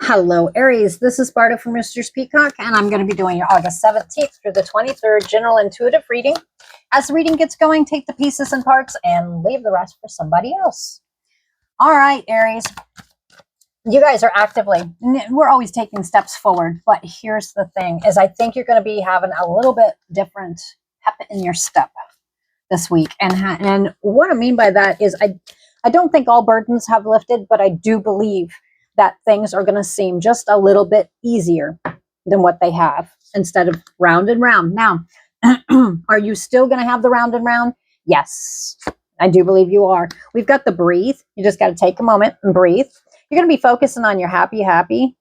Hello, Aries. This is Barta from Roosters, Peacock, and I'm going to be doing your August 17th through the 23rd general intuitive reading. As the reading gets going, take the pieces and parts and leave the rest for somebody else. All right, Aries. You guys are we're always taking steps forward, but here's the thing, is I think you're going to be having a little bit different pep in your step this week. And what I mean by that is I don't think all burdens have lifted, but I do believe that things are going to seem just a little bit easier than what they have instead of round and round. Now, are you still going to have the round and round? Yes, I do believe you are. We've got the breathe. You just got to take a moment and breathe. You're going to be focusing on your happy.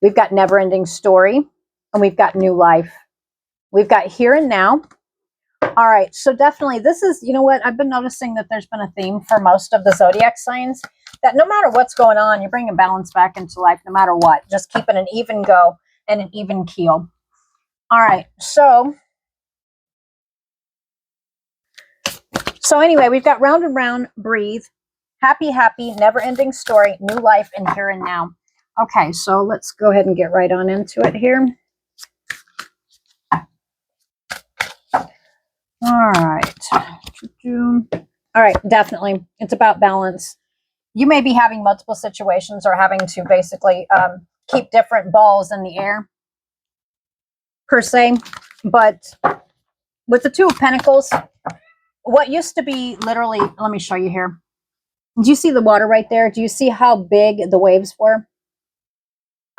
We've got never ending story, and we've got new life. We've got here and now. All right, so definitely this is, you know what, I've been noticing that there's been a theme for most of the zodiac signs, that no matter what's going on, you're bringing balance back into life no matter what, just keeping an even go and an even keel. All right, so anyway, we've got round and round, breathe, happy, never-ending story, new life, and here and now. Okay, so let's go ahead and get right on into it here. All right. All right, definitely. It's about balance. You may be having multiple situations or having to basically keep different balls in the air, per se. But with the Two of Pentacles, what used to be literally, let me show you here. Do you see the water right there? Do you see how big the waves were?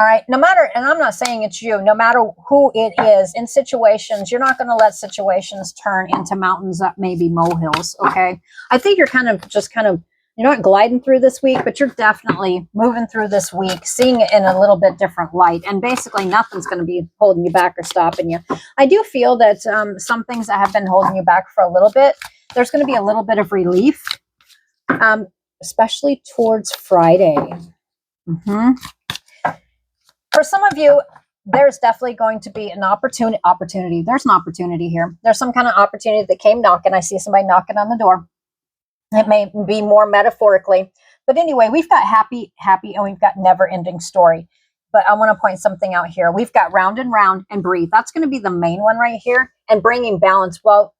All right, no matter, and I'm not saying it's you, no matter who it is, in situations, you're not going to let situations turn into mountains that may be molehills, okay? I think you're you're not gliding through this week, but you're definitely moving through this week, seeing it in a little bit different light, and basically nothing's going to be holding you back or stopping you. I do feel that some things that have been holding you back for a little bit, there's going to be a little bit of relief, especially towards Friday. For some of you, there's definitely going to be an opportunity. There's an opportunity here. There's some kind of opportunity that came knocking. I see somebody knocking on the door. It may be more metaphorically. But anyway, we've got happy, and we've got never-ending story. But I want to point something out here. We've got round and breathe. That's going to be the main one right here. And bringing balance. Well,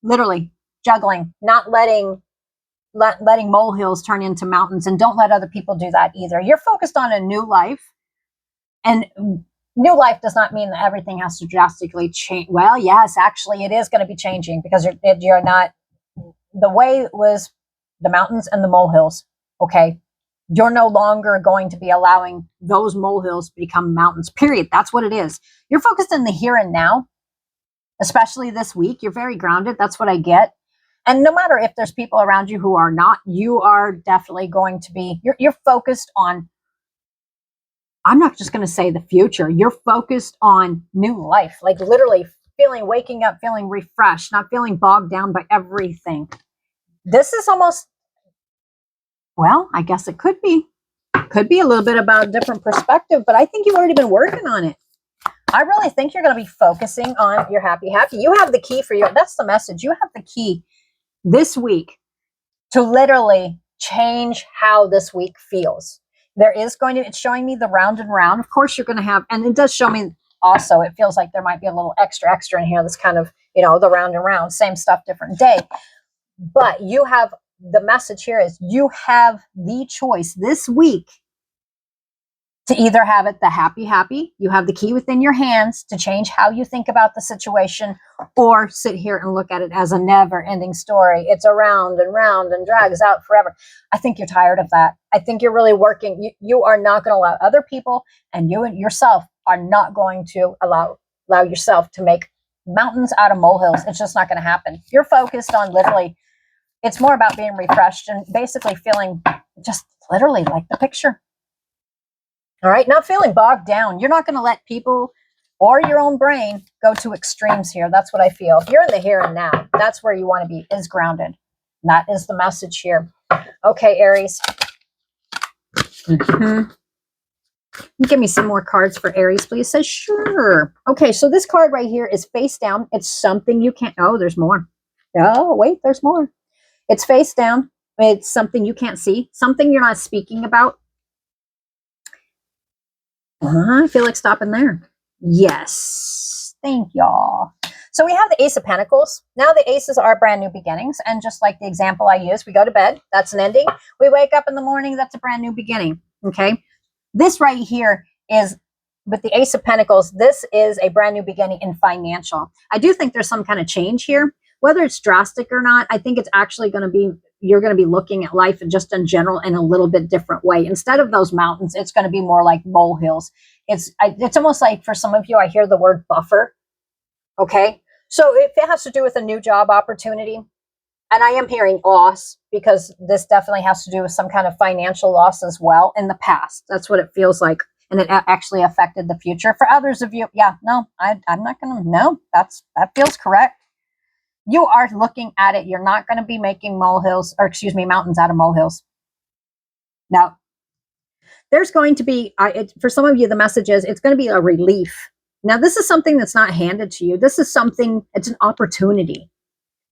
literally juggling, not letting molehills turn into mountains. And don't let other people do that either. You're focused on a new life. And new life does not mean that everything has to drastically change. Well, yes, actually, it is going to be changing because you're not, the way it was the mountains and the molehills, okay? You're no longer going to be allowing those molehills to become mountains, period. That's what it is. You're focused in the here and now, especially this week. You're very grounded. That's what I get. And no matter if there's people around you who are not, you are definitely going to be, you're focused on, I'm not just going to say the future. You're focused on new life, like literally waking up, feeling refreshed, not feeling bogged down by everything. This is almost, well, I guess it could be a little bit about a different perspective, but I think you've already been working on it. I really think you're going to be focusing on your happy. You have the key that's the message. You have the key this week to literally change how this week feels. There is it's showing me the round and round. Of course, you're going to have, and it does show me also, it feels like there might be a little extra in here. That's kind of, the round and round, same stuff, different day. But you have, the message here is you have the choice this week to either have it the happy, you have the key within your hands to change how you think about the situation, or sit here and look at it as a never-ending story. It's around and round and drags out forever. I think you're tired of that. I think you're really working. You are not going to allow other people, and you and yourself are not going to allow yourself to make mountains out of molehills. It's just not going to happen. You're focused on literally, it's more about being refreshed and basically feeling just literally like the picture. All right, not feeling bogged down. You're not going to let people or your own brain go to extremes here. That's what I feel. If you're in the here and now, that's where you want to be, is grounded. And that is the message here. Okay, Aries. Give me some more cards for Aries, please. It says, sure. Okay, so this card right here is face down. It's something you can't, oh, there's more. Oh, wait, there's more. It's face down. It's something you can't see, something you're not speaking about. I feel like stopping there. Yes. Thank y'all. So we have the Ace of Pentacles. Now the aces are brand new beginnings. And just like the example I used, we go to bed. That's an ending. We wake up in the morning. That's a brand new beginning. Okay. This right here is, with the Ace of Pentacles, this is a brand new beginning in financial. I do think there's some kind of change here, whether it's drastic or not. I think it's actually going to be, you're going to be looking at life and just in general in a little bit different way. Instead of those mountains, it's going to be more like molehills. It's almost like, for some of you, I hear the word buffer. Okay. So if it has to do with a new job opportunity, and I am hearing loss, because this definitely has to do with some kind of financial loss as well in the past. That's what it feels like. And it actually affected the future. For others of you, yeah, no, I'm not going to, no, that feels correct. You are looking at it. You're not going to be making molehills, or excuse me, mountains out of molehills. Now, there's going to be, for some of you, the message is it's going to be a relief. Now, this is something that's not handed to you. This is something, it's an opportunity.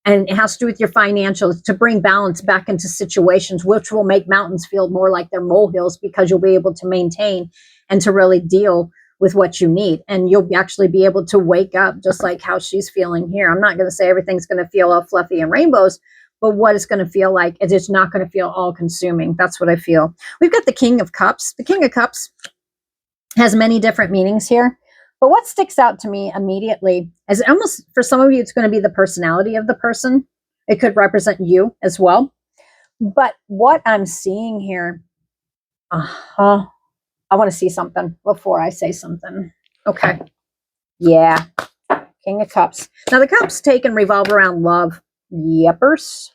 And it has to do with your financials, to bring balance back into situations, which will make mountains feel more like they're molehills, because you'll be able to maintain and to really deal with what you need. And you'll actually be able to wake up just like how she's feeling here. I'm not going to say everything's going to feel all fluffy and rainbows, but what it's going to feel like is it's not going to feel all consuming. That's what I feel. We've got the King of Cups. The King of Cups has many different meanings here. But what sticks out to me immediately is, almost, for some of you, it's going to be the personality of the person. It could represent you as well. But what I'm seeing here, I want to see something before I say something. Okay. Yeah. King of Cups. Now the cups take and revolve around love. Yepers.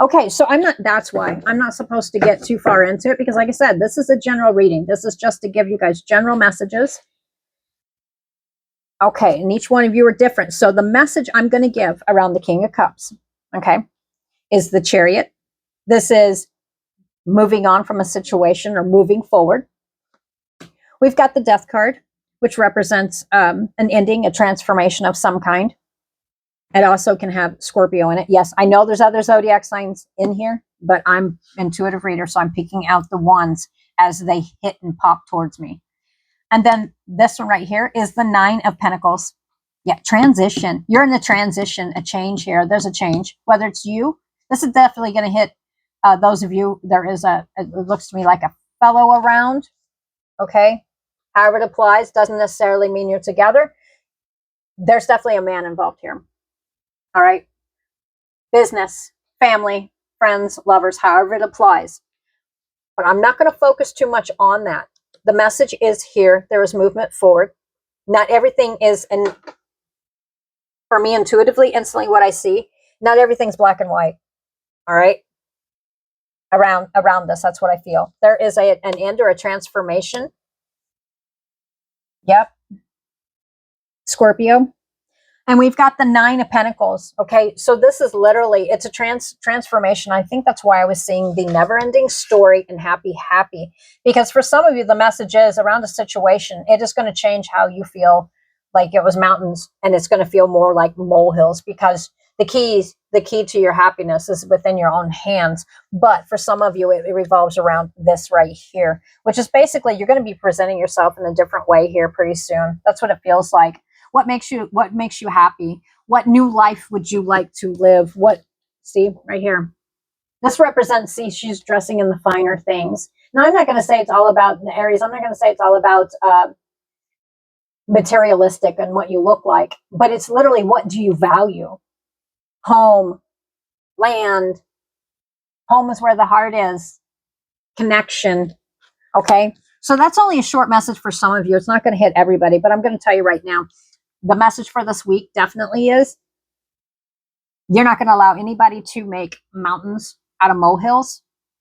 Okay, so that's why I'm not supposed to get too far into it, because like I said, this is a general reading. This is just to give you guys general messages. Okay, and each one of you are different. So the message I'm going to give around the King of Cups, okay, is the Chariot. This is moving on from a situation or moving forward. We've got the Death card, which represents an ending, a transformation of some kind. It also can have Scorpio in it. Yes, I know there's other zodiac signs in here, but I'm an intuitive reader, so I'm picking out the ones as they hit and pop towards me. And then this one right here is the Nine of Pentacles. Yeah, transition. You're in a transition, a change here. There's a change. Whether it's you, this is definitely going to hit those of you. There is it looks to me like a fellow around. Okay. However it applies, doesn't necessarily mean you're together. There's definitely a man involved here. All right. Business, family, friends, lovers, however it applies. But I'm not going to focus too much on that. The message is here. There is movement forward. Not everything is, and for me, intuitively, instantly, what I see, not everything's black and white. All right. Around this, that's what I feel. There is an end or a transformation. Yep. Scorpio. And we've got the Nine of Pentacles. Okay, so this is literally, it's a transformation. I think that's why I was seeing the never-ending story and happy. Because for some of you, the message is around a situation, it is going to change how you feel like it was mountains, and it's going to feel more like molehills, because the key to your happiness is within your own hands. But for some of you, it revolves around this right here, which is basically you're going to be presenting yourself in a different way here pretty soon. That's what it feels like. What makes you happy? What new life would you like to live? See right here. This represents, see, she's dressing in the finer things. Now, I'm not going to say it's all about the Aries. I'm not going to say it's all about materialistic and what you look like, but it's literally, what do you value? Home, land. Home is where the heart is. Connection. Okay. So that's only a short message for some of you. It's not going to hit everybody, but I'm going to tell you right now. The message for this week definitely is you're not going to allow anybody to make mountains out of molehills.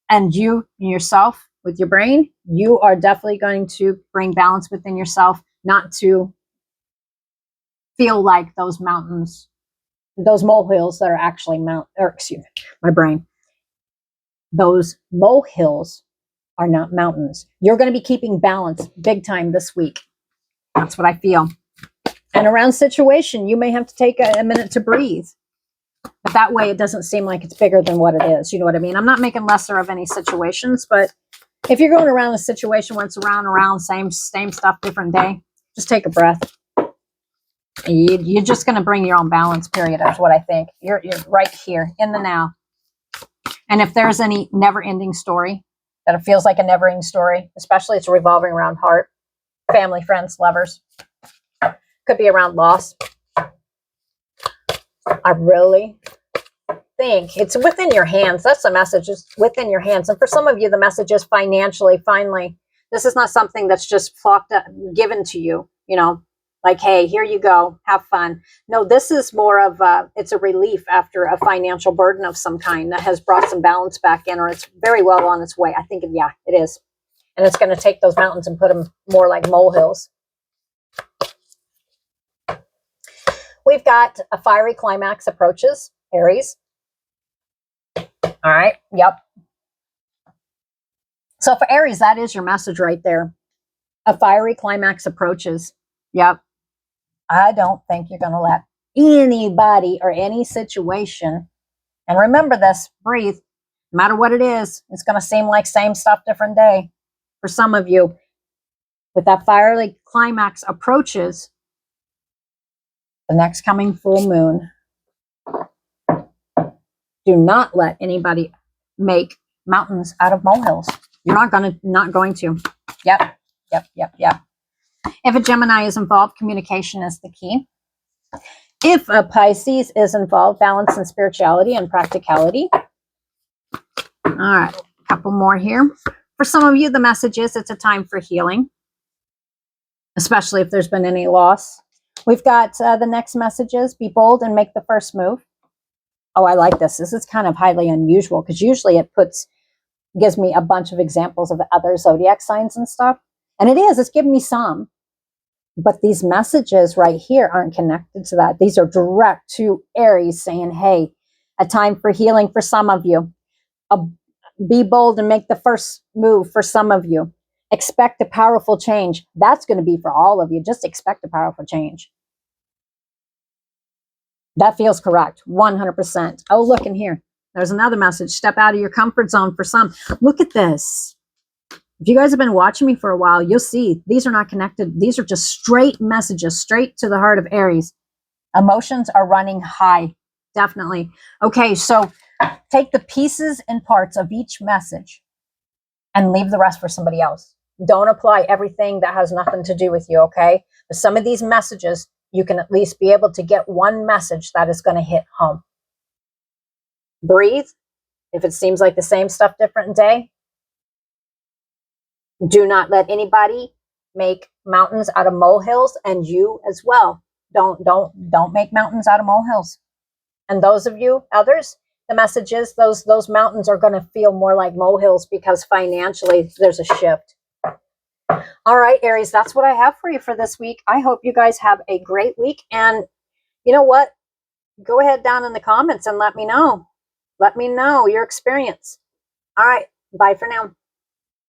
And you yourself, with your brain, you are definitely going to bring balance within yourself, not to feel like those mountains, those molehills that are actually those molehills are not mountains. You're going to be keeping balance big time this week. That's what I feel. And around situation, you may have to take a minute to breathe. But that way it doesn't seem like it's bigger than what it is. You know what I mean? I'm not making lesser of any situations, but If you're going around a situation where it's around, same stuff, different day, just take a breath. You're just going to bring your own balance, period. That's what I think. You're right here in the now. And if there's any never-ending story, that it feels like a never-ending story, especially it's revolving around heart, family, friends, lovers, could be around loss. I really think it's within your hands. That's the message, is within your hands. And for some of you, the message is financially, finally. This is not something that's just flopped up, given to you, you know, like, hey, here you go, have fun. No, this is more of it's a relief after a financial burden of some kind that has brought some balance back in, or it's very well on its way. I think, yeah, it is. And it's going to take those mountains and put them more like molehills. We've got a fiery climax approaches, Aries. All right. Yep. So for Aries, that is your message right there. A fiery climax approaches. Yep. I don't think you're going to let anybody or any situation, and remember this, breathe, no matter what it is, it's going to seem like same stuff, different day. For some of you, with that fiery climax approaches, the next coming full moon, do not let anybody make mountains out of molehills. You're not going to. Yep. If a Gemini is involved, communication is the key. If a Pisces is involved, balance and spirituality and practicality. All right, a couple more here. For some of you, the message is it's a time for healing, especially if there's been any loss. We've got the next message is be bold and make the first move. Oh, I like this. This is kind of highly unusual because usually it gives me a bunch of examples of other zodiac signs and stuff. And it's giving me some. But these messages right here aren't connected to that. These are direct to Aries saying, hey, a time for healing for some of you. Be bold and make the first move for some of you. Expect a powerful change. That's going to be for all of you. Just expect a powerful change. That feels correct. 100%. Oh, look in here. There's another message. Step out of your comfort zone for some. Look at this. If you guys have been watching me for a while, you'll see these are not connected. These are just straight messages, straight to the heart of Aries. Emotions are running high. Definitely. Okay, so take the pieces and parts of each message and leave the rest for somebody else. Don't apply everything that has nothing to do with you, okay? But some of these messages, you can at least be able to get one message that is going to hit home. Breathe. If it seems like the same stuff, different day. Do not let anybody make mountains out of molehills, and you as well. Don't make mountains out of molehills. And those of you, others, the message is those mountains are going to feel more like molehills because financially there's a shift. All right, Aries, that's what I have for you for this week. I hope you guys have a great week. And you know what? Go ahead down in the comments and let me know. Let me know your experience. All right, bye for now.